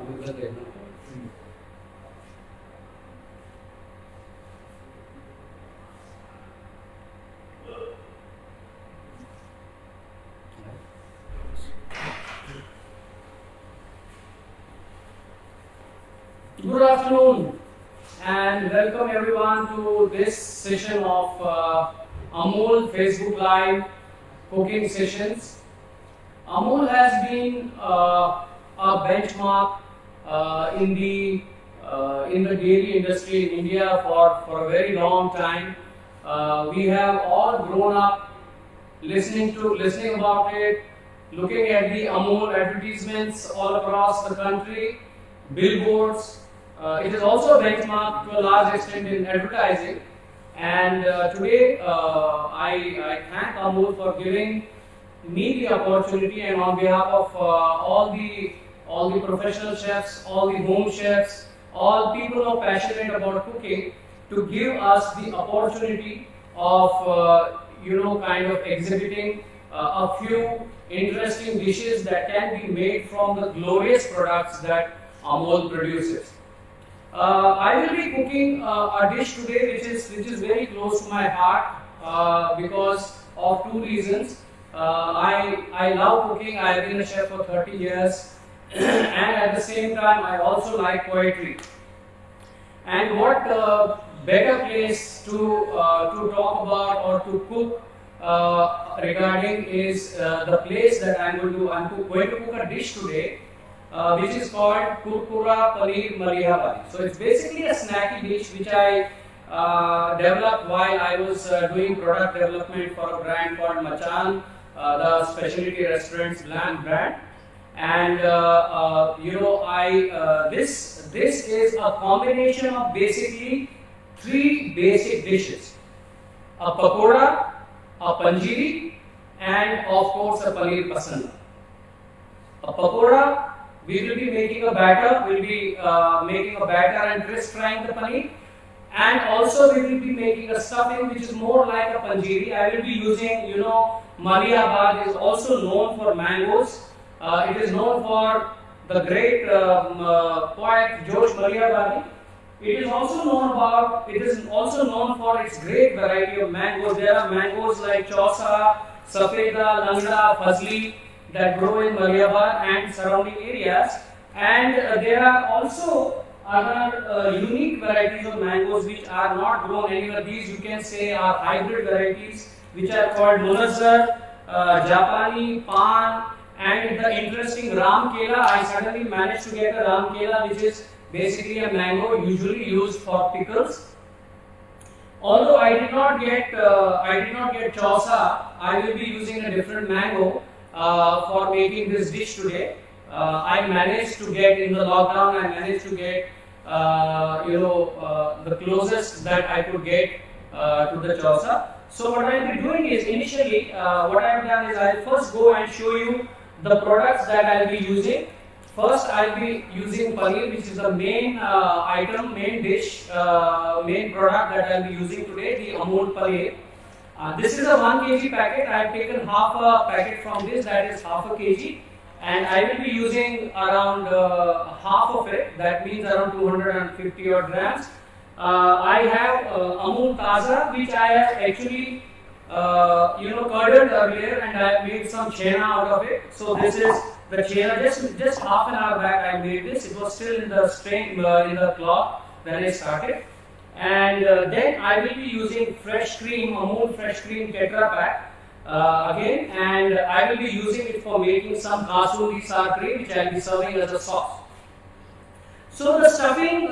Good afternoon and welcome everyone to this session of Amol Facebook Live cooking sessions. Amol has been a benchmark in the dairy industry in India for a very long time. We have all grown up listening about it, looking at the Amol advertisements all across the country, billboards. It is also a benchmark to a large extent in advertising, and today I thank Amol for giving me the opportunity, and on behalf of all the professional chefs, all the home chefs, all people who are passionate about cooking, to give us the opportunity of kind of exhibiting a few interesting dishes that can be made from the glorious products that Amol produces. I will be cooking a dish today which is very close to my heart because of two reasons. I love cooking. I have been a chef for 30 years and at the same time I also like poetry. And what better place to talk about or to cook regarding is the place that I'm going to cook a dish today. Which is called Kurkura Paneer Maliha Bhati. So it's basically a snacky dish which I developed while I was doing product development for a brand called Machan, the specialty restaurants brand. And this is a combination of basically three basic dishes: a pakoda, a panjiri, and of course a paneer pasanda. A pakoda, we will be making a batter, and twist frying the paneer, and also we will be making a stuffing which is more like a panjiri. I will be using, Malihabad is also known for mangoes. It is known for the great poet Josh Malihabadi. It is also known for its great variety of mangoes. There are mangoes like Chausa, Safeda, Langda, Fazli that grow in Malihabad and surrounding areas, and there are also other unique varieties of mangoes which are not grown anywhere. These you can say are hybrid varieties which are called Munazzar, Japani, Pan, and the interesting Ram Kela. I suddenly managed to get a Ram Kela, which is basically a mango usually used for pickles. Although I did not get Chausa, I will be using a different mango for making this dish today. I managed to get in the lockdown. I managed to get the closest that I could get to the Chausa. So what I will be doing is initially what I have done is I will first go and show you the products that I will be using. First I will be using paneer, which is the main item, main dish, main product that I will be using today, the Amol paneer. This is a 1 kg packet. I have taken half a packet from this, that is half a kg, and I will be using around half of it, that means around 250 odd grams. I have Amul Taza, which I have actually curdled earlier, and I have made some chena out of it. So this is the chena. Just half an hour back I made this. It was still in the strain in the cloth when I started. And then I will be using fresh cream, Amul fresh cream Tetra Pak again, and I will be using it for making some kasuri sakri, which I will be serving as a sauce. So the stuffing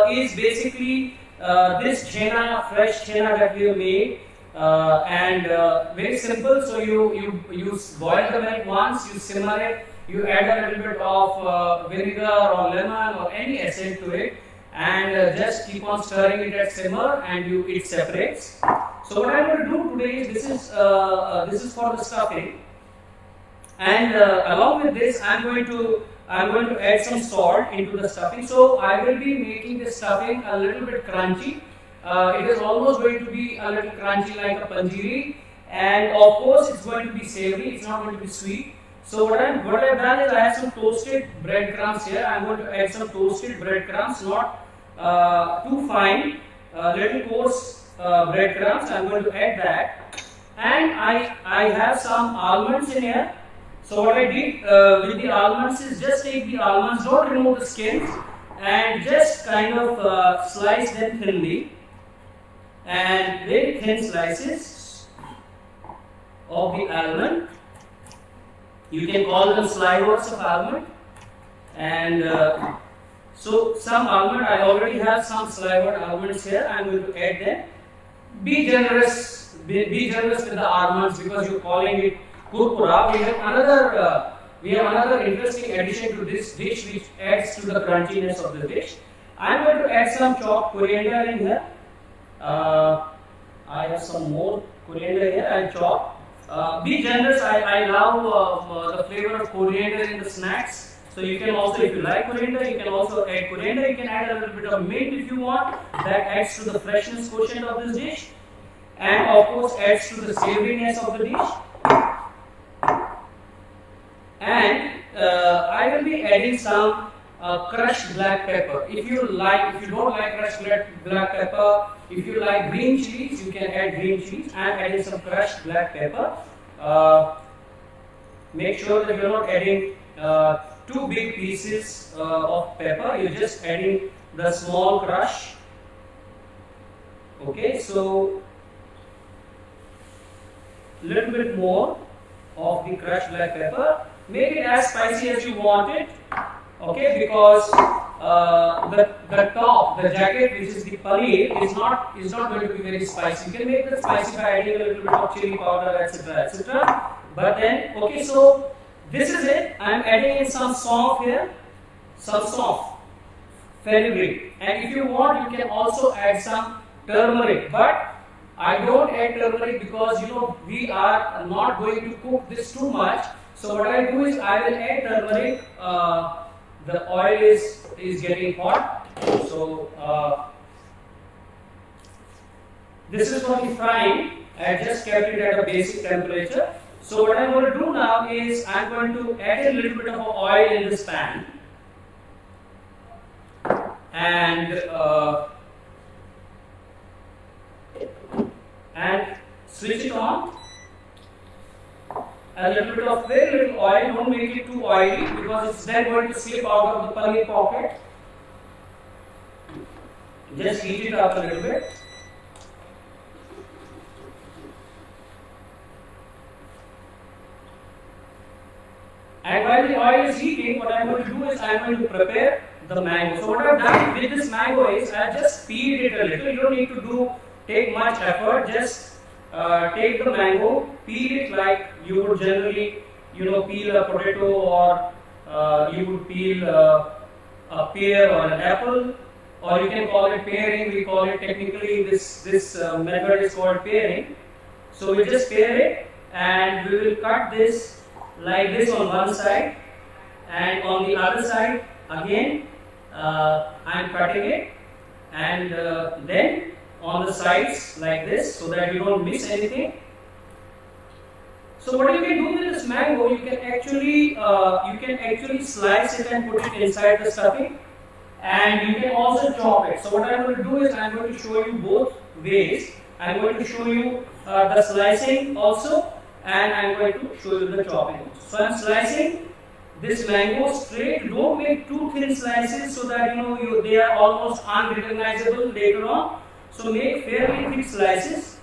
is basically this chena, fresh chena that we have made, and very simple. So you boil the milk once, you simmer it, you add a little bit of vinegar or lemon or any acid to it, and just keep on stirring it at simmer, and it separates. So what I am going to do today is this is for the stuffing, and along with this I am going to add some salt into the stuffing. So I will be making the stuffing a little bit crunchy. It is almost going to be a little crunchy like a panjiri, and of course it's going to be savory, it's not going to be sweet. So what I've done is I have some toasted breadcrumbs here. I'm going to add some toasted breadcrumbs, not too fine, little coarse breadcrumbs. I'm going to add that, and I have some almonds in here. So what I did with the almonds is just take the almonds, don't remove the skins, and just kind of slice them thinly, and very thin slices of the almond. You can call them slivers of almond, and so some almond, I already have some slivered almonds here. I'm going to add them. Be generous with the almonds because you're calling it kurkura. We have another interesting addition to this dish which adds to the crunchiness of the dish. I'm going to add some chopped coriander in here. I have some more coriander here. I'll chop. Be generous. I love the flavor of coriander in the snacks. So you can also, if you like coriander, you can also add coriander. You can add a little bit of mint if you want. That adds to the freshness quotient of this dish, and of course adds to the savoriness of the dish. And I will be adding some crushed black pepper. If you don't like crushed black pepper, if you like green chilies, you can add green chilies. I am adding some crushed black pepper. Make sure that you're not adding two big pieces of pepper. You're just adding the small crush. Okay, so little bit more of the crushed black pepper. Make it as spicy as you want it. Okay, because the top, the jacket, which is the paneer, is not going to be very spicy. You can make it spicy by adding a little bit of chili powder, etc., etc. But then, okay, so this is it. I am adding in some sauce here, some sauce, fenugreek, and if you want, you can also add some turmeric. But I don't add turmeric because we are not going to cook this too much. So what I do is I will add turmeric. The oil is getting hot, so this is for the frying. I just kept it at a basic temperature. So what I'm going to do now is I'm going to add a little bit of oil in this pan, and switch it on. A little bit of very little oil, don't make it too oily because it's then going to slip out of the paneer pocket. Just heat it up a little bit. And while the oil is heating, what I'm going to do is I'm going to prepare the mango. So what I've done with this mango is I just peeled it a little. You don't need to take much effort. Just take the mango, peel it like you would generally, peel a potato, or you would peel a pear or an apple, or you can call it paring. We call it technically this method is called paring. So we just pare it, and we will cut this like this on one side, and on the other side again I am cutting it, and then on the sides like this, so that you don't miss anything. So what you can do with this mango, you can actually slice it and put it inside the stuffing, and you can also chop it. So what I'm going to do is I'm going to show you both ways. I'm going to show you the slicing also, and I'm going to show you the chopping. So I'm slicing this mango straight. Don't make too thin slices so that they are almost unrecognizable later on. So make fairly thick slices,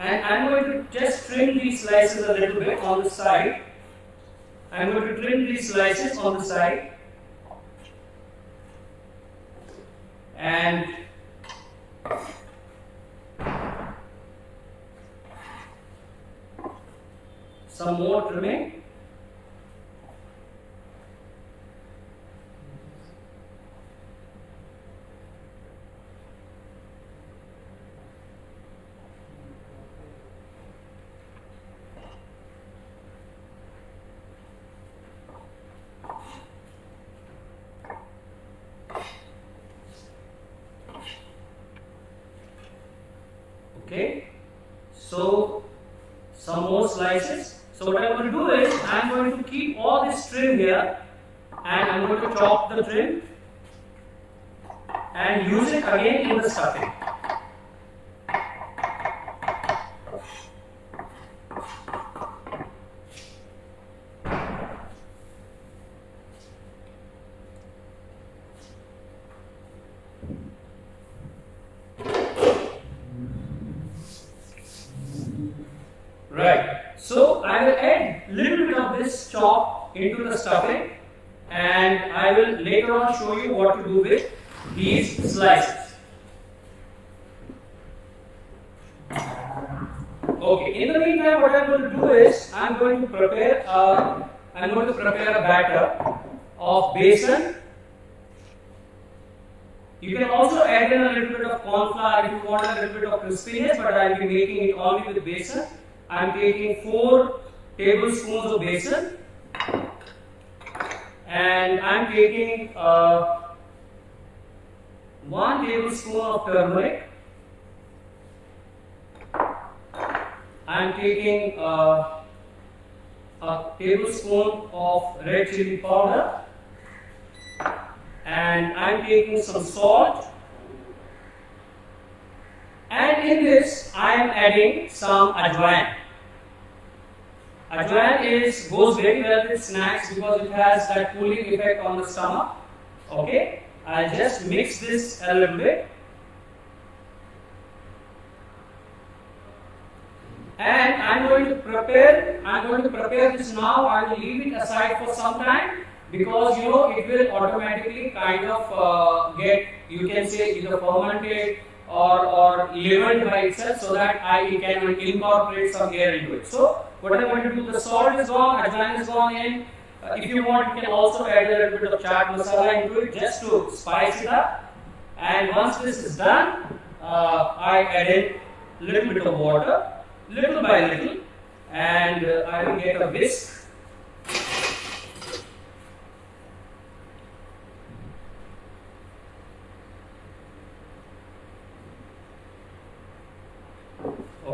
and I'm going to just trim these slices a little bit on the side. I'm going to trim these slices on the side, and some more trimming. Okay, so some more slices. So what I'm going to do is I'm going to keep all this trim here, and I'm going to chop the trim and use it again in the stuffing. Right. So I will add little bit of this chop into the stuffing, and I will later on show you what to do with these slices. Okay. In the meantime, what I'm going to do is I'm going to prepare a batter of besan. You can also add in a little bit of corn flour if you want a little bit of crispiness, but I'll be making it only with besan. I'm taking 4 tablespoons of besan, and I'm taking 1 tablespoon of turmeric. I'm taking a tablespoon of red chili powder, and I'm taking some salt. And in this, I am adding some ajwain. Ajwain goes very well with snacks because it has that cooling effect on the stomach. Okay, I'll just mix this a little bit, and I'm going to prepare this now. I will leave it aside for some time because it will automatically kind of get, you can say, either fermented or leavened by itself, so that I can incorporate some air into it. So what I'm going to do, the salt is gone, ajwain is gone in. If you want, you can also add a little bit of chaat masala into it just to spice it up. And once this is done, I add in a little bit of water, little by little, and I will get a whisk.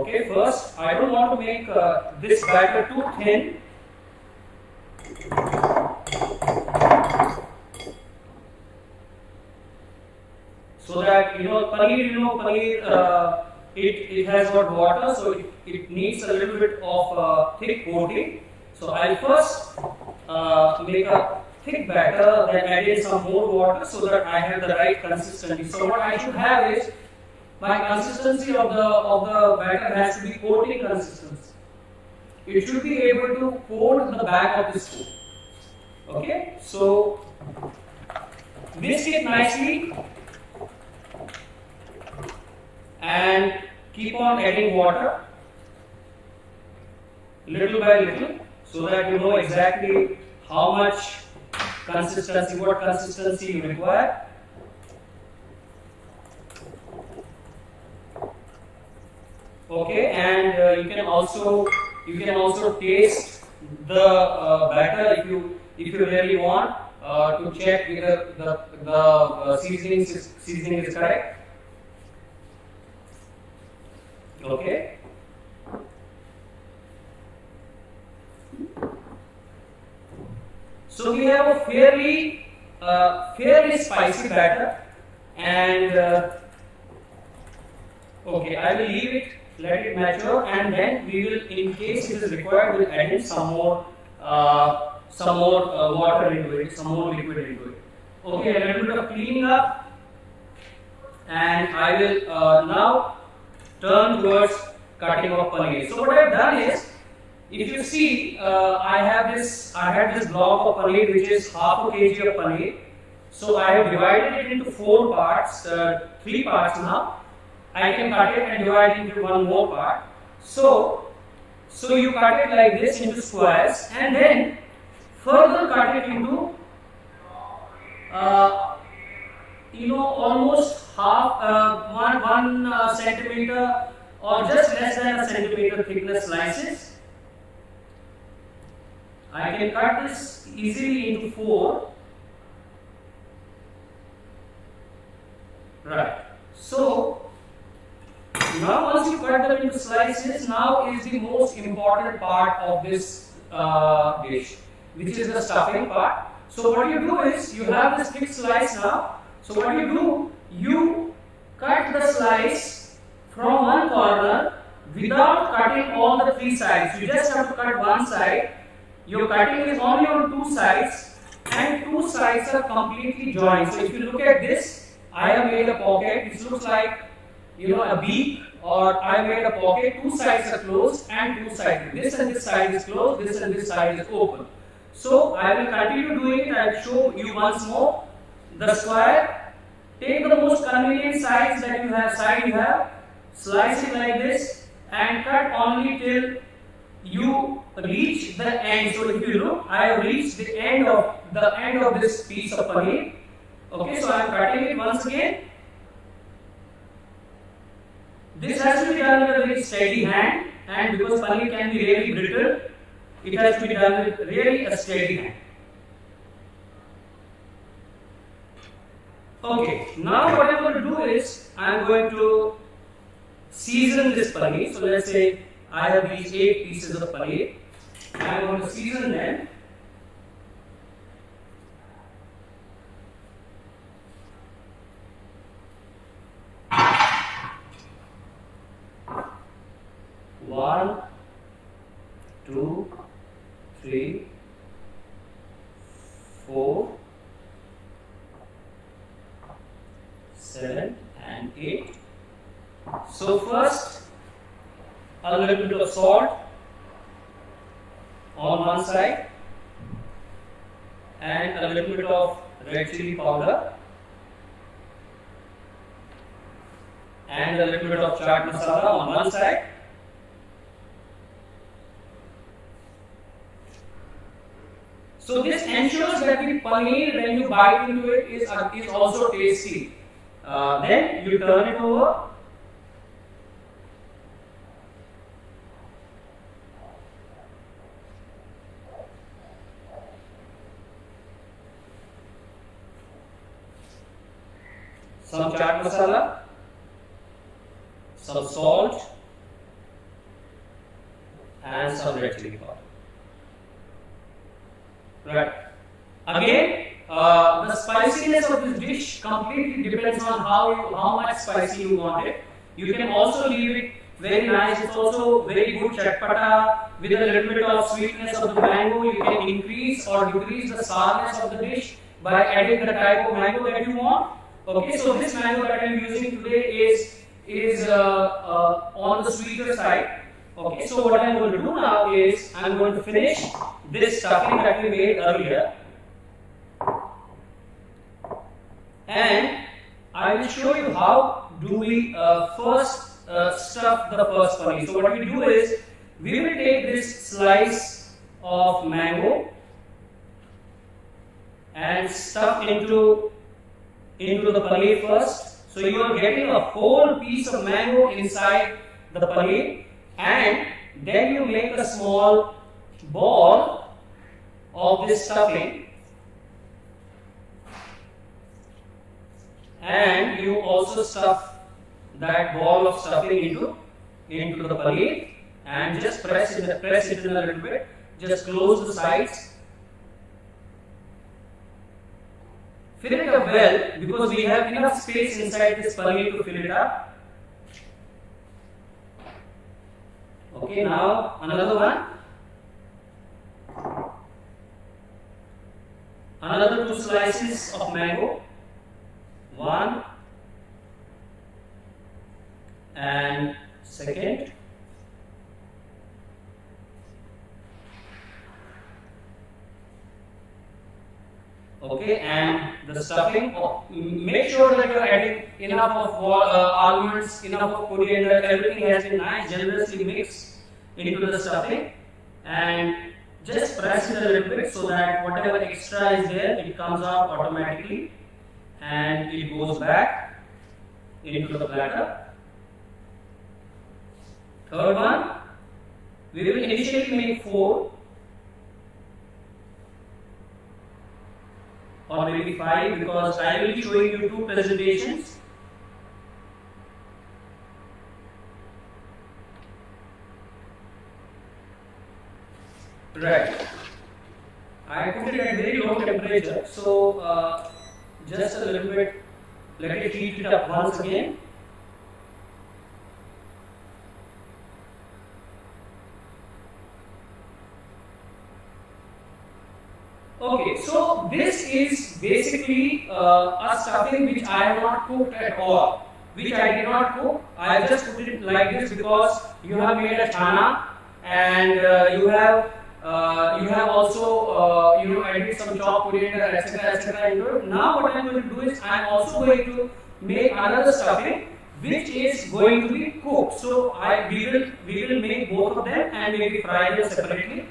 Okay, first I don't want to make this batter too thin. So that paneer, it has got water, so it needs a little bit of thick coating. So I'll first make a thick batter, then add in some more water so that I have the right consistency. So what I should have is, my consistency of the batter has to be coating consistency. It should be able to coat the back of the spoon. Okay, so whisk it nicely and keep on adding water little by little, so that you know exactly how much consistency, what consistency you require. Okay, and you can also taste the batter if you really want to check whether the seasoning is correct. Okay. So we have a fairly spicy batter, and okay, I will leave it, let it mature, and then we will, in case it is required, we'll add in some more water into it, some more liquid into it. Okay, a little bit of cleaning up, and I will now turn towards cutting of paneer. So what I have done is, if you see, I had this block of paneer which is half a kg of paneer. So I have divided it into 4 parts, 3 parts now. I can cut it and divide it into one more part. So you cut it like this into squares, and then further cut it into almost half, 1 centimeter or just less than a centimeter thickness slices. I can cut this easily into 4. Right. So now once you cut them into slices, this now is the most important part of this dish, which is the stuffing part. So what you do is, you have this thick slice now. So what you do, you cut the slice from one corner without cutting all the three sides. You just have to cut one side. Your cutting is only on two sides, and two sides are completely joined. So if you look at this, I have made a pocket. This looks like, you know, a beak, or I made a pocket. Two sides are closed and two sides. This and this side is closed. This and this side is open. So I will continue doing it. I will show you once more. The square. Take the most convenient sides that you have. Slice it like this and cut only till you reach the end. So if you look, I have reached the end of this piece of paneer. Okay, so I am cutting it once again. This has to be done with a very steady hand, and because paneer can be really brittle, it has to be done with really a steady hand. Okay, now what I am going to do is, I am going to season this paneer. So let's say I have these 8 pieces of paneer. I am going to season them. One, two, three, 4, 7 and 8. So first, a little bit of salt on one side and a little bit of red chili powder and a little bit of chaat masala on one side. So this ensures that the paneer, when you bite into it, is also tasty. Then you turn it over. Some chaat masala, some salt, and some red chili powder. Right. Again, the spiciness of this dish completely depends on how much spicy you want it. You can also leave it very nice. It's also very good chatpata with a little bit of sweetness of the mango. You can increase or decrease the sourness of the dish by adding the type of mango that you want. Okay, so this mango that I am using today is on the sweeter side. Okay, so what I am going to do now is I am going to finish this stuffing that we made earlier, and I will show you how do we first stuff the first paneer. So what we do is, we will take this slice of mango and stuff into the paneer first. So you are getting a whole piece of mango inside the paneer, and then you make a small ball of this stuffing, and you also stuff that ball of stuffing into the paneer, and just press it in a little bit. Just close the sides. Fill it up well, because we have enough space inside this paneer to fill it up. Okay, now another one. Another 2 slices of mango. 1 and second. Okay, and the stuffing. Make sure that you are adding enough of almonds, enough of coriander. Everything has been nice, generously mixed into the stuffing, and just press it a little bit so that whatever extra is there, it comes out automatically and it goes back into the platter. Third one, we will initially make 4 or maybe 5, because I will be showing you 2 presentations. Right. I put it at very low temperature, so just a little bit, let it heat it up once again. Okay, so this is basically a stuffing which I have not cooked at all, which I did not cook. I just put it like this because you have made a chana and you have also added some chopped coriander, etc. into it. Now what I am going to do is I am also going to make another stuffing which is going to be cooked. So we will make both of them and maybe fry them separately.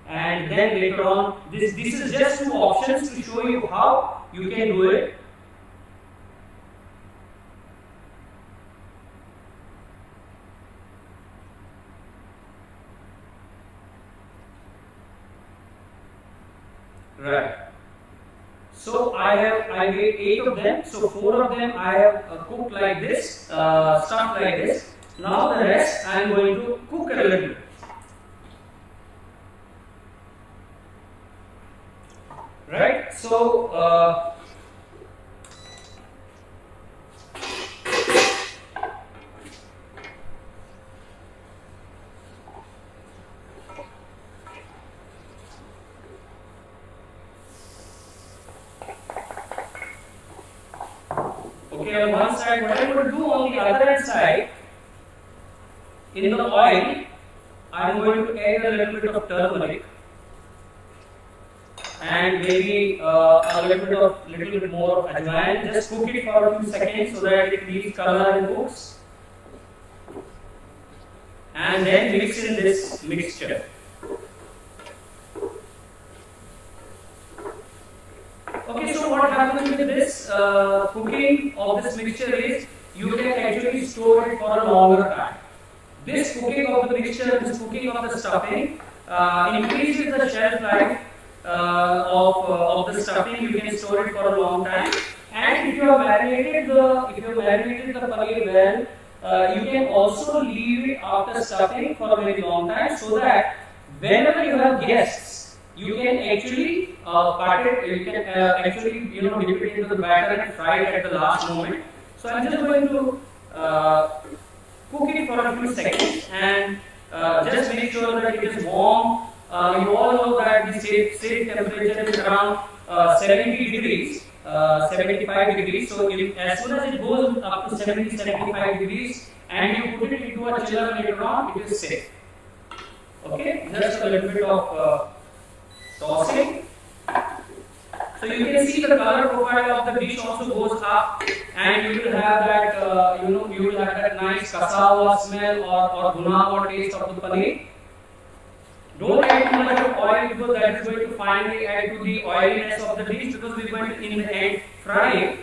And then later on, this is just two options to show you how you can do it. Right. So I made 8 of them. So 4 of them I have cooked like this, stuffed like this. Now the rest I am going to cook a little bit. Right, so okay, on one side, what I'm going to do on the other side, in the oil, I'm going to add a little bit of turmeric. And maybe a little bit more of ajwain. Just cook it for a few seconds so that it leaves color and cooks. And then mix in this mixture. Okay, so what happens with this cooking of this mixture is you can actually store it for a longer time. This cooking of the mixture, this cooking of the stuffing increases the shelf life of the stuffing. You can store it for a long time, and if you have marinated the paneer well, you can also leave it after stuffing for a very long time, so that whenever you have guests, you can actually cut it. You can actually dip it into the batter and fry it at the last moment. So I'm just going to cook it for a few seconds and just make sure that it is warm. You all know that the safe temperature is around 70 degrees, 75 degrees. So as soon as it goes up to 70, 75 degrees and you put it into a chiller later on, it is safe. Okay, just a little bit of tossing. So you can see the color profile of the dish also goes up, and you will have that you will have that nice cassava smell or bhuna taste of the paneer. Don't add too much of oil because that is going to finally add to the oiliness of the dish, because we are going to in the end fry it.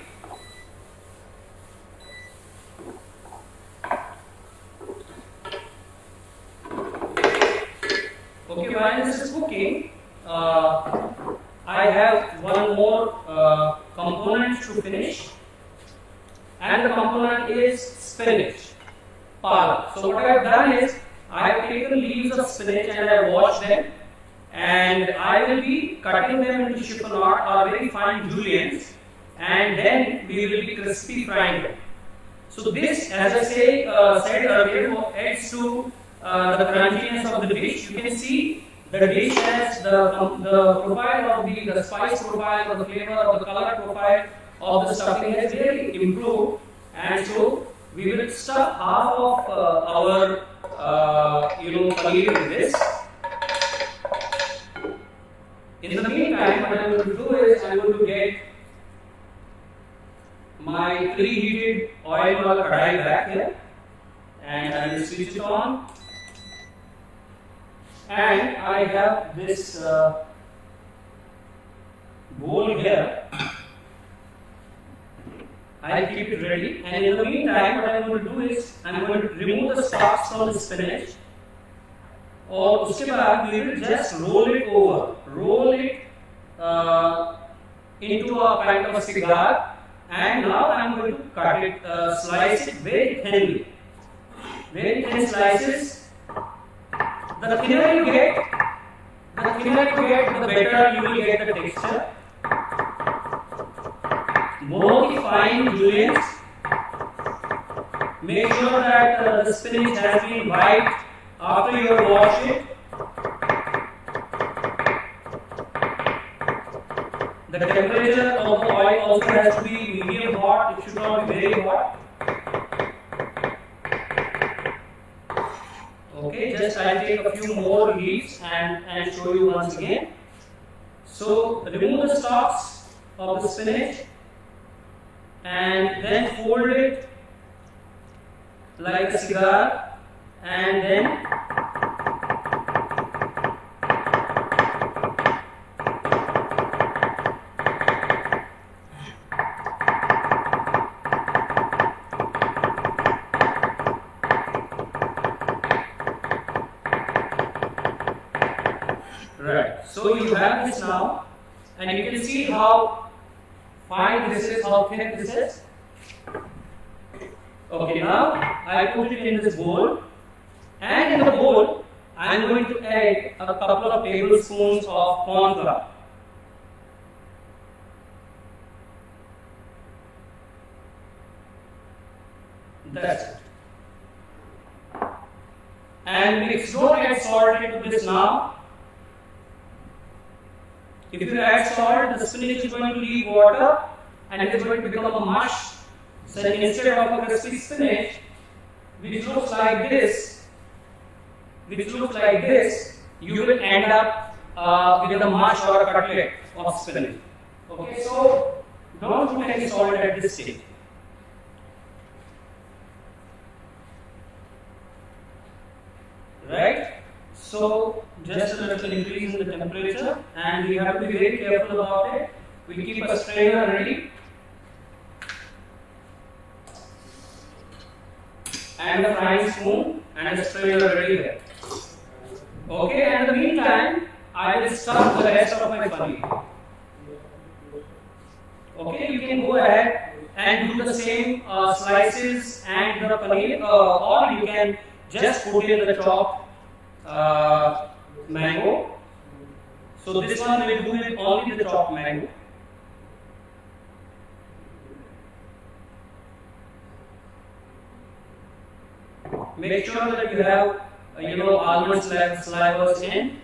Okay, while this is cooking, I have one more component to finish, and the component is spinach, palak. So what I have done is I have taken leaves of spinach and I have washed them, and I will be cutting them into chiffonade or very fine juliennes, and then we will be crispy frying them. So this, as I said earlier, adds to the crunchiness of the dish. You can see the dish has the profile of the spice profile, or the flavor, or the color profile of the stuffing has really improved, and so we will stuff half of our paneer with this. In the meantime, what I am going to do is I am going to get my preheated oil wala kadai back here, and I will switch it on. And I have this bowl here. I'll keep it ready, and in the meantime, what I am going to do is I am going to remove the stalks from the spinach, और उसके बाद we will just roll it into a kind of a cigar, and now I am going to cut it, slice it very thinly, very thin slices. The thinner you get, The thinner you get, the better you will get the texture. More the fine julienne. Make sure that the spinach has been wiped after you have washed it. The temperature of the oil also has to be medium hot, it should not be very hot. Okay, just I'll take a few more leaves and show you once again. So remove the stalks of the spinach and then fold it like a cigar and then right. So you have this now and you can see how fine this is, how thin this is. Okay, now I put it in this bowl and in the bowl I am going to add a couple of tablespoons of corn flour. That's it. And mix, don't add salt into this now. If you add salt, the spinach is going to leave water and it is going to become a mush. So instead of a crispy spinach, which looks like this, you will end up with a mush or a cutlet of spinach. Okay, so don't put any salt at this stage. Right? So just a little increase in the temperature, and we have to be very careful about it. We keep a strainer ready. And the frying spoon and the strainer ready there. Okay, and in the meantime, I will stuff the rest of my paneer. Okay, you can go ahead and do the same slices and the paneer, or you can just put in the chopped mango. So this one we will do with only the chopped mango. Make sure that you have almond slivers in.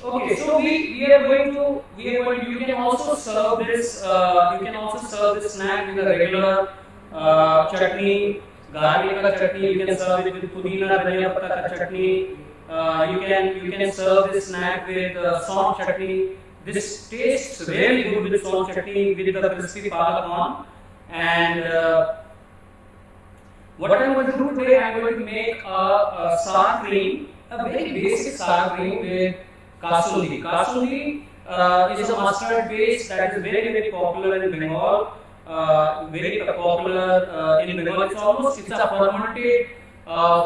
Okay, so we are going to you can also serve this snack with a regular chutney. Garlic ka chutney, you can serve it with pudina, dhania patta ka chutney. You can serve this snack with saun chutney. This tastes really good with saun chutney with the crispy palak on. And what I am going to do today, I am going to make a sour cream, a very basic sour cream with kasundi. Kasundi is a mustard base that is very popular in Bengal. Very popular in Bengal. It's a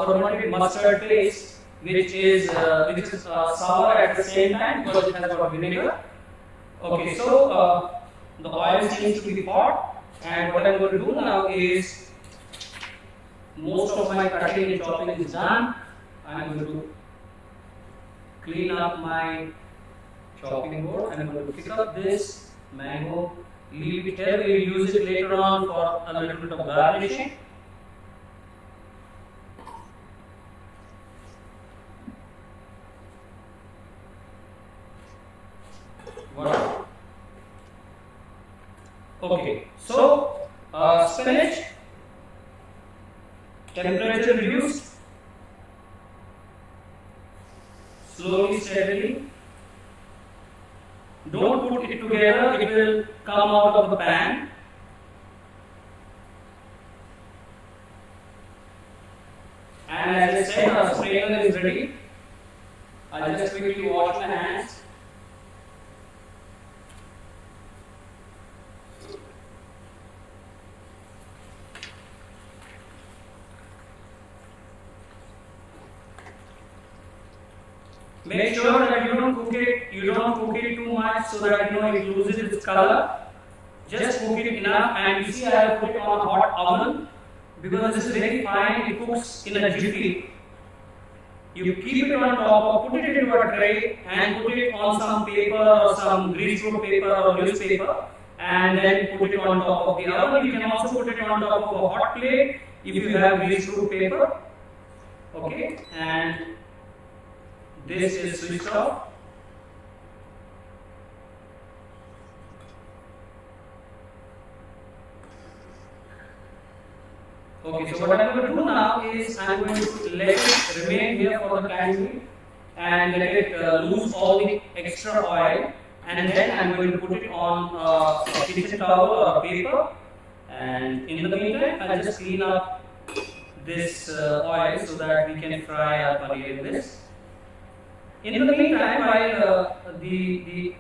fermented mustard paste, which is sour at the same time because it has got vinegar. Okay, so the oil seems to be hot, and what I'm going to do now is most of my cutting and chopping is done. I'm going to clean up my chopping board. I'm going to pick up this mango. Leave it here, we will use it later on for a little bit of garnishing. Wow. Okay, so spinach, temperature reduced, slowly, steadily. Don't put it together, it will come out of the pan. And as I said, our strainer is ready. I'll just quickly wash my hands. Make sure that you you don't cook it too much so that it loses its color. Just cook it enough, and you see I have put it on a hot oven because this is very fine. It cooks in a jiffy. You keep it on top, or put it into a tray, and put it on some paper or some greaseproof paper or newspaper, and then put it on top of the oven. You can also put it on top of a hot plate if you have greaseproof paper. Okay, and this is switched off. Okay, so what I'm going to do now is I'm going to let it remain here for the time being and let it lose all the extra oil, and then I'm going to put it on a kitchen towel or a paper, and in the meantime I'll just clean up this oil so that we can fry our paneer in this. In the meantime, while the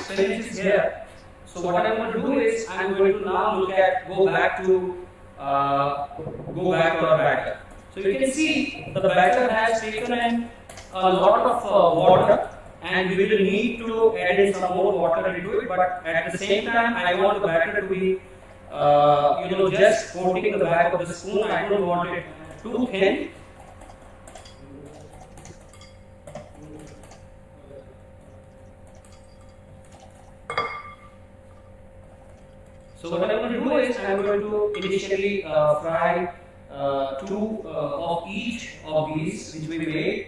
spinach is here, so what I'm going to do is I'm going to now go back to our batter. So you can see the batter has taken in a lot of water, and we will need to add in some more water into it, but at the same time I want the batter to be just coating the back of the spoon. I don't want it too thin. So what I'm going to do is I'm going to initially fry two of each of these which we made.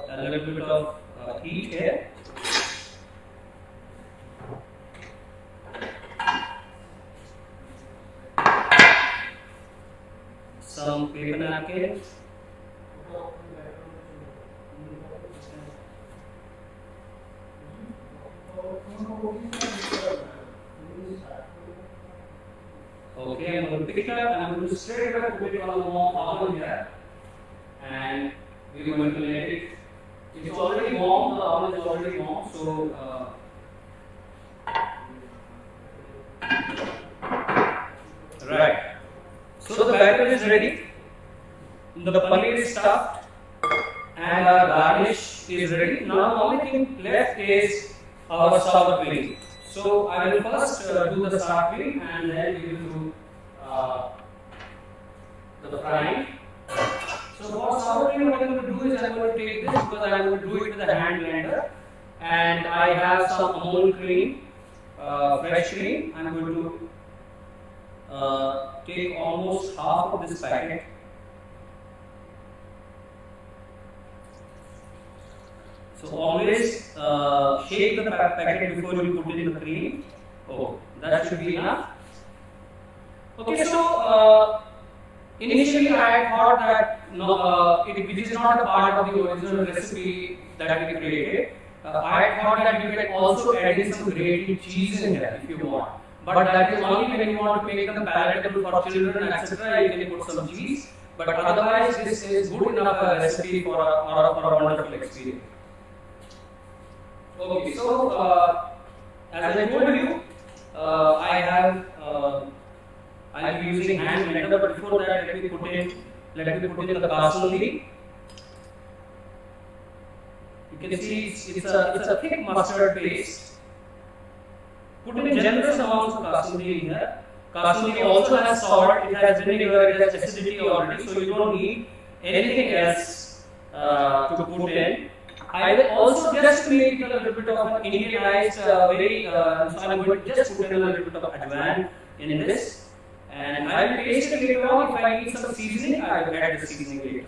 A little bit of heat here. Some paper napkins. Okay, I'm going to pick it up and I'm going to straight away put it on the warm oven here, and we're going to let it. It's already warm, the oven is already warm, so right. So the batter is ready, the paneer is stuffed, and our garnish is ready. Now the only thing left is our sour cream. So I will first do the sour cream, and then we will do the frying. So for sour cream, what I'm going to do is I'm going to take this because I'm going to do it with a hand blender, and I have some Amul cream, fresh cream. I'm going to take almost half of this packet. So always shake the packet before you put in the cream. Oh, that should be enough. Okay, so initially I thought that it is not a part of the original recipe that we created. I thought that you can also add in some grated cheese in here if you want. But that is only when you want to make them palatable for children, etc. You can put some cheese. But otherwise, this is good enough a recipe for a wonderful experience. Okay, so as I told you, I'll be using hand blender, but before that, let me put in the kasundi. You can see it's a thick mustard paste. Put in generous amounts of kasundi in here. Kasundi also has salt, it has vinegar, it has acidity already, so you don't need anything else to put in. I will also just make it a little bit of an Indianized so I'm going to just put in a little bit of ajwain in this, and I will taste it later on. If I need some seasoning, I will add the seasoning later.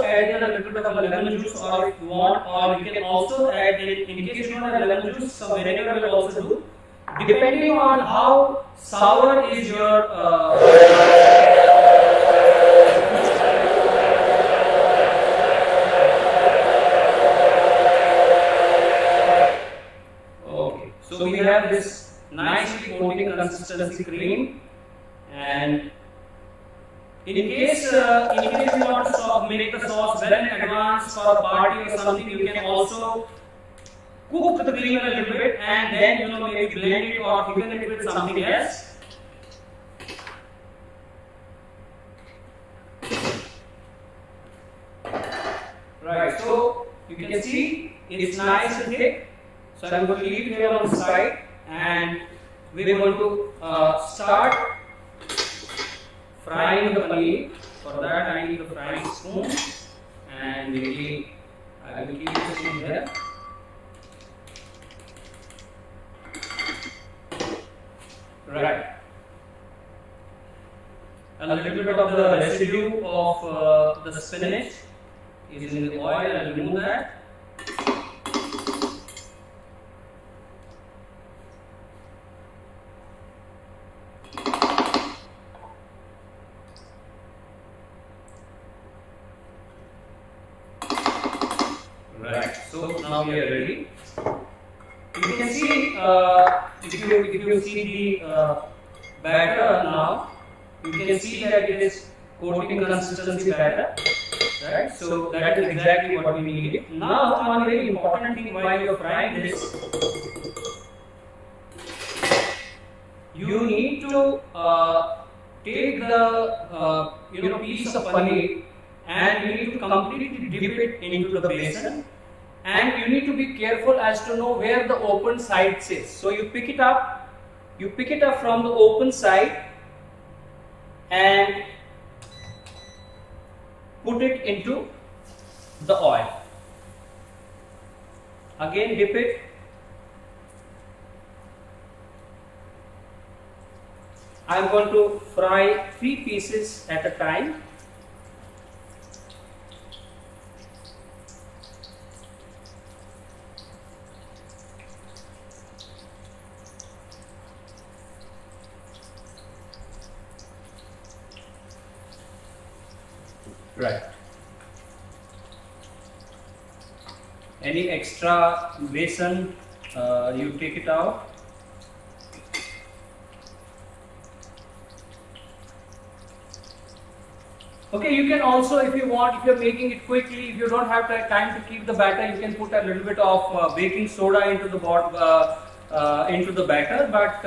add in a little bit of a lemon juice, or if you want, or you can also add in case you don't have lemon juice, some vinegar will also do, depending on how sour is your okay. So we have this nicely coating consistency cream, and in case you want to make the sauce well in advance for a party or something, you can also cook the cream a little bit and then maybe blend it or thicken it with something else. Right, so you can see it's nice and thick. So I'm going to leave it here on the side, and we're going to start frying the paneer. For that I need the frying spoon, and maybe I will keep this in here. Right. A little bit of the residue of the spinach is in the oil. I'll remove that. Right. So now we are ready. You can see if you see the batter now, you can see that it is coating consistency batter. Right. So that is exactly what we need. Now one very important thing while you are frying this, you need to take the piece of paneer and you need to completely dip it into the basin. And you need to be careful as to know where the open side is. So you pick it up from the open side and put it into the oil. Again dip it. I am going to fry 3 pieces at a time. Right. Any extra besan, you take it out. Okay, you can also, if you want, if you're making it quickly, if you don't have time to keep the batter, you can put a little bit of baking soda into the batter, but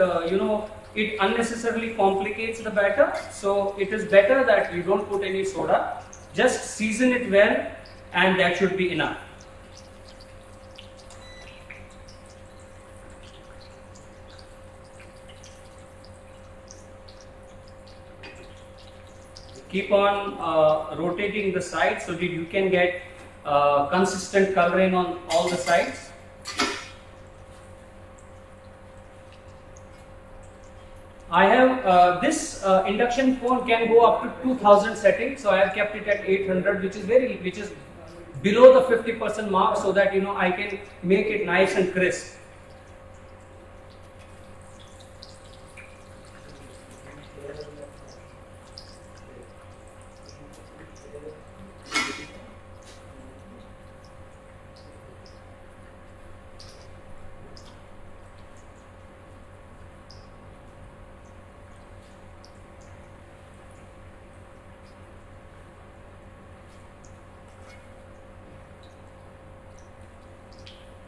it unnecessarily complicates the batter. So it is better that you don't put any soda. Just season it well, and that should be enough. Keep on rotating the sides so that you can get consistent coloring on all the sides. I have this induction phone can go up to 2000 settings, so I have kept it at 800, which is below the 50% mark, so that I can make it nice and crisp.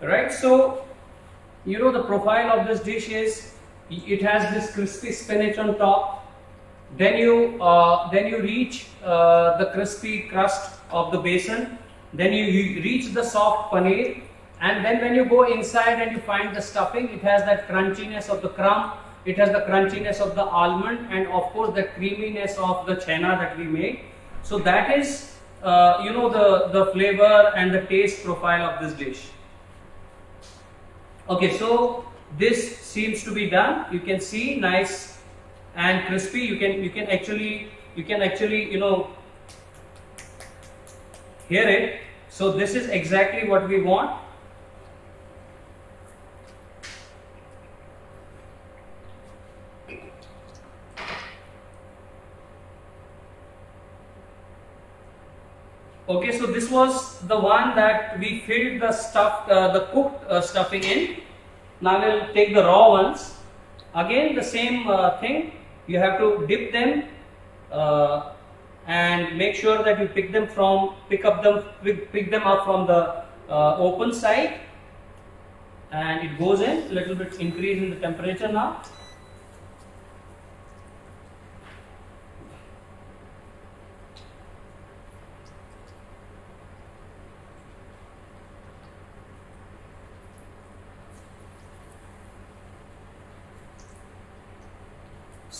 Right, so the profile of this dish is it has this crispy spinach on top. Then you reach the crispy crust of the basin. Then you reach the soft paneer, and then when you go inside and you find the stuffing, it has that crunchiness of the crumb. It has the crunchiness of the almond, and of course the creaminess of the chena that we made. So that is the flavor and the taste profile of this dish. Okay, so this seems to be done. You can see nice and crispy. You can actually hear it. So this is exactly what we want. Okay, so this was the one that we filled the stuff, the cooked stuffing in. Now we'll take the raw ones. Again, the same thing. You have to dip them and make sure that you pick them up from the open side, and it goes in. A little bit increase in the temperature now.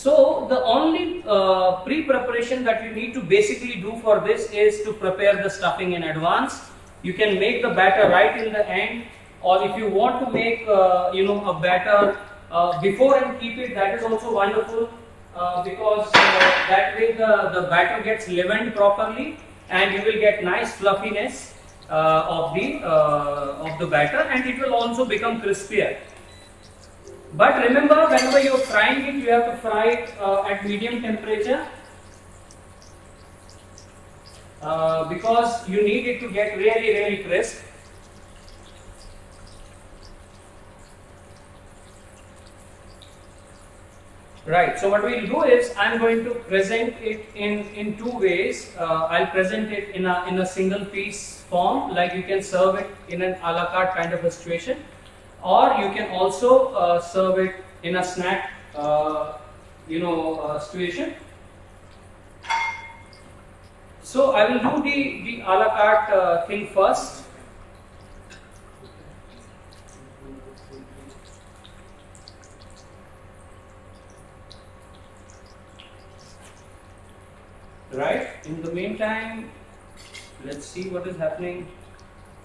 So the only pre-preparation that you need to basically do for this is to prepare the stuffing in advance. You can make the batter right in the end, or if you want to make a batter before and keep it, that is also wonderful, because that way the batter gets leavened properly and you will get nice fluffiness of the batter, and it will also become crispier. But remember, whenever you are frying it, you have to fry it at medium temperature, because you need it to get really crisp. Right, so what we will do is, I am going to present it in two ways. I'll present it in a single piece form, like you can serve it in an a la carte kind of a situation, or you can also serve it in a snack situation. So I will do the a la carte thing first. Right, in the meantime, let's see what is happening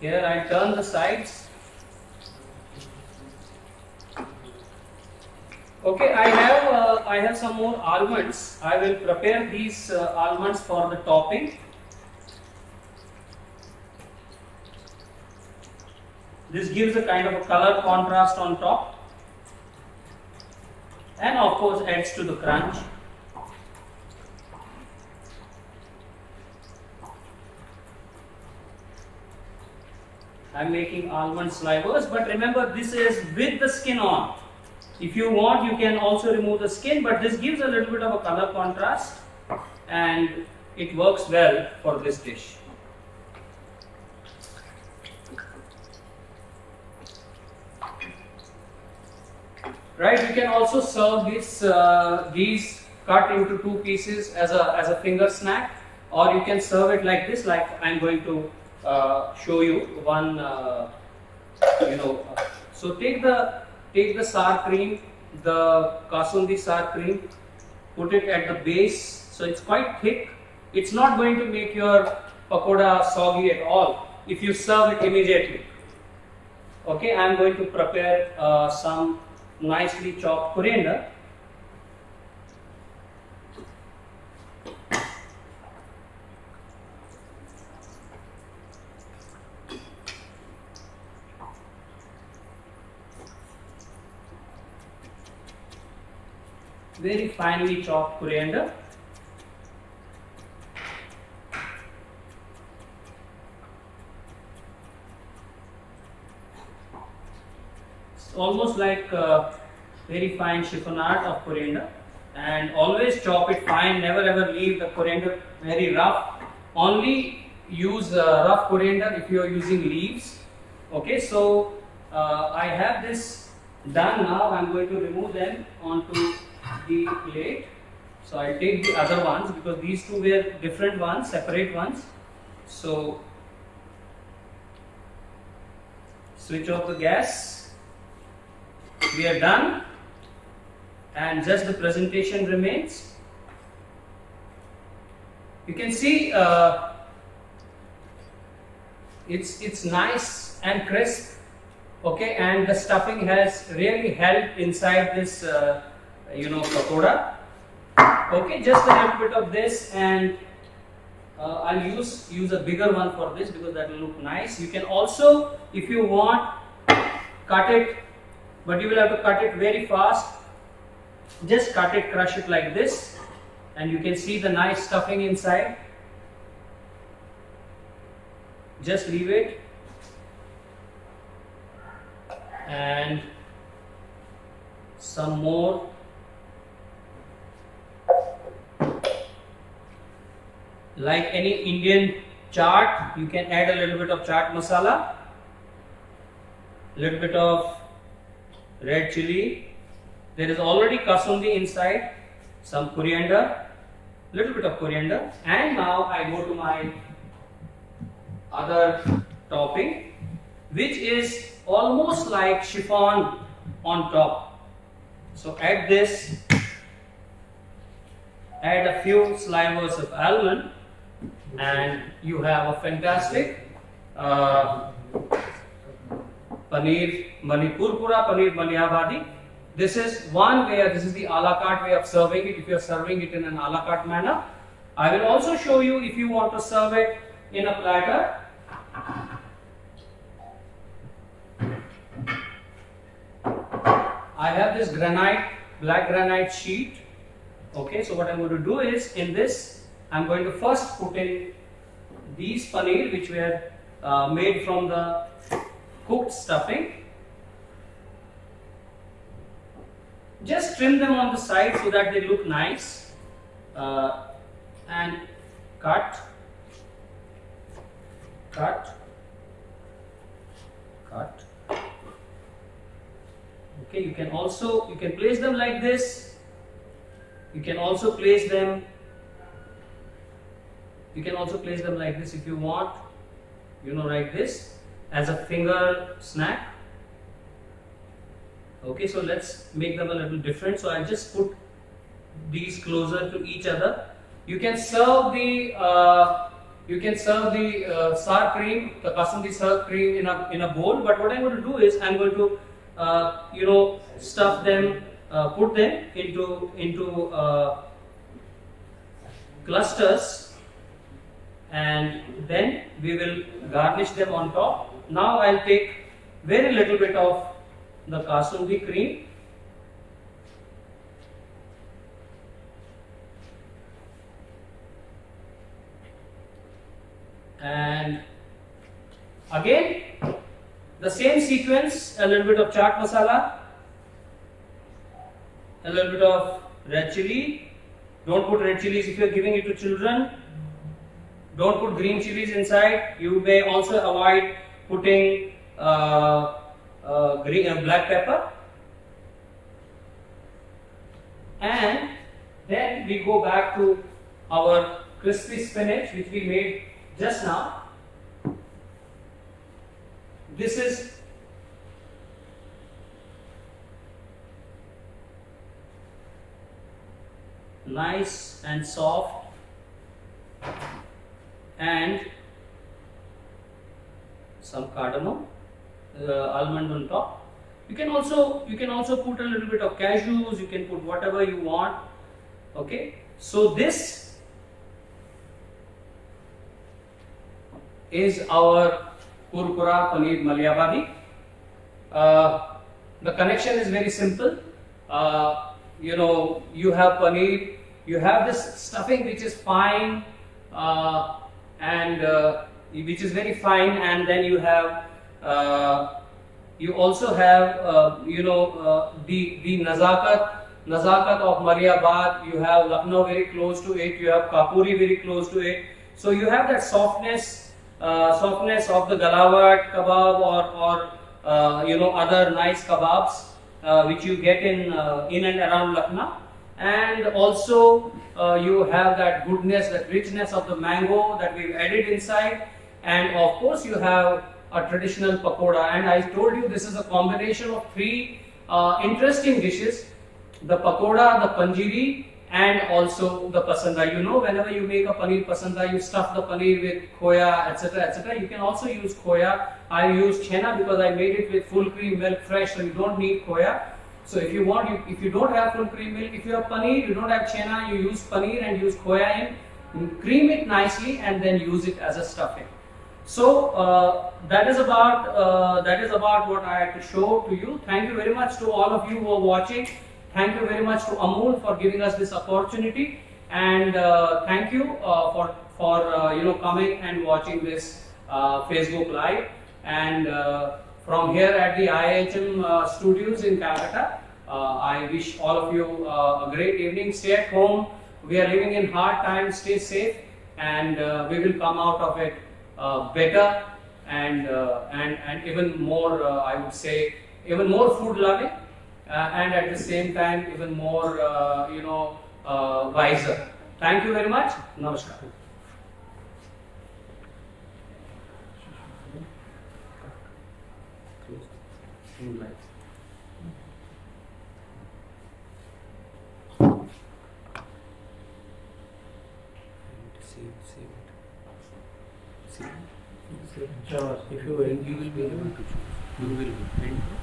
here. I turn the sides. Okay, I have some more almonds. I will prepare these almonds for the topping. This gives a kind of a color contrast on top, and of course adds to the crunch. I'm making almond slivers, but remember, this is with the skin on. If you want, you can also remove the skin, but this gives a little bit of a color contrast and it works well for this dish. Right, you can also serve these cut into two pieces as a finger snack, or you can serve it like this, like I'm going to show you one. So take the sour cream, the Kasundi sour cream, put it at the base, so it's quite thick. It's not going to make your pakoda soggy at all if you serve it immediately. Okay, I am going to prepare some nicely chopped coriander. Very finely chopped coriander. It's almost like very fine chiffonade of coriander, and always chop it fine. Never ever leave the coriander very rough. Only use rough coriander if you are using leaves. Okay, so I have this done now. I'm going to remove them onto the plate. So I'll take the other ones because these two were different ones, separate ones. So switch off the gas. We are done, and just the presentation remains. You can see it's nice and crisp. Okay, and the stuffing has really helped inside this pakoda. Okay, just a little bit of this, and I'll use a bigger one for this because that will look nice. You can also, if you want, cut it, but you will have to cut it very fast. Just cut it, crush it like this, and you can see the nice stuffing inside. Just leave it, and some more. Like any Indian chaat, you can add a little bit of chaat masala, little bit of red chili. There is already kasundi inside, some coriander, little bit of coriander, and now I go to my other topping, which is almost like chiffon on top. So add this, add a few slivers of almond, and you have a fantastic paneer Kurkura, paneer Malihabadi. This is one way, this is the a la carte way of serving it, if you are serving it in an a la carte manner. I will also show you if you want to serve it in a platter. I have this black granite sheet. Okay, so what I'm going to do is, in this, I'm going to first put in these paneer which were made from the cooked stuffing. Just trim them on the side so that they look nice, and cut. Okay, you can place them like this. You can also place them like this if you want, like this, as a finger snack. Okay, so let's make them a little different. So I just put these closer to each other. You can serve the sour cream, the Kasundi sour cream in a bowl. But what I'm going to do is, I'm going to stuff them, put them into clusters, and then we will garnish them on top. Now I'll take very little bit of the Kasundi cream, and again the same sequence, a little bit of chaat masala, a little bit of red chili. Don't put red chilies if you are giving it to children. Don't put green chilies inside. You may also avoid putting black pepper. And then we go back to our crispy spinach which we made just now. This is nice and soft, and some cardamom, almond on top. You can also put a little bit of cashews. You can put whatever you want. Okay, so this is our Kurkura Paneer Malihabadi. The connection is very simple. You have paneer, you have this stuffing which is fine, which is very fine, and then you have you also have the Nazakat of Malihabad. You have Lucknow very close to it. You have Kapuri very close to it. So you have that softness of the Galawat kebab or other nice kebabs which you get in and around Lucknow, and also you have that goodness, that richness of the mango that we've added inside, and of course you have a traditional pakoda. And I told you this is a combination of three interesting dishes: the pakoda, the panjiri, and also the pasanda. Whenever you make a paneer pasanda, you stuff the paneer with khoya, etc., etc. You can also use khoya. I use chena because I made it with full cream milk fresh, so you don't need khoya. So if you don't have full cream milk, if you have paneer, you don't have chena, you use paneer and use khoya in. cream it nicely, and then use it as a stuffing. So that is about what I had to show to you. Thank you very much to all of you who are watching. Thank you very much to Amul for giving us this opportunity, and thank you for coming and watching this Facebook Live. And from here at the IIHM studios in Calcutta, I wish all of you a great evening. Stay at home. We are living in hard times. Stay safe, and we will come out of it better and even more. I would say even more food loving, and at the same time even more wiser. Thank you very much. Namaskar. If you will be able to choose, you will be.